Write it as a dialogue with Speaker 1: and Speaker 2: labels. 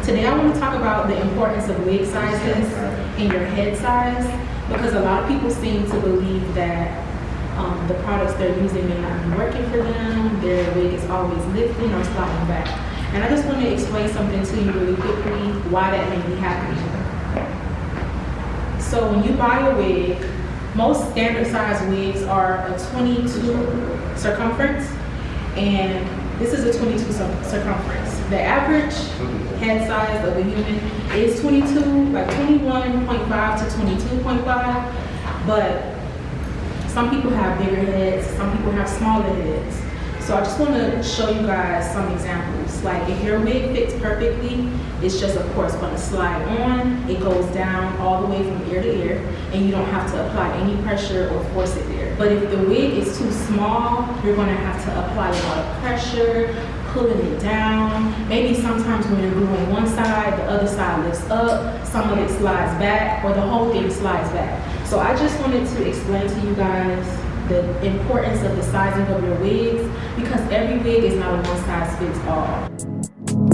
Speaker 1: Today I want to talk about the importance of wig sizes and your head size, because a lot of people seem to believe that the products they're using may not be working for them, their wig is always lifting or sliding back. And I just want to explain something to you really quickly, why that may be happening. So when you buy a wig, most standard size wigs are a 22 circumference, and this is a 22 circumference. The average head size of a human is 22, like 21.5 to 22.5, but some people have bigger heads, some people have smaller heads. So I just want to show you guys some examples. Like if your wig fits perfectly, it's just of course going to slide on, it goes down all the way from ear to ear, and you don't have to apply any pressure or force it there. But if the wig is too small, you're going to have to apply a lot of pressure, pulling it down. Maybe sometimes when you're gluing one side, the other side lifts up, some of it slides back, or the whole thing slides back. So I just wanted to explain to you guys the importance of the sizing of your wigs, because every wig is not a one size fits all.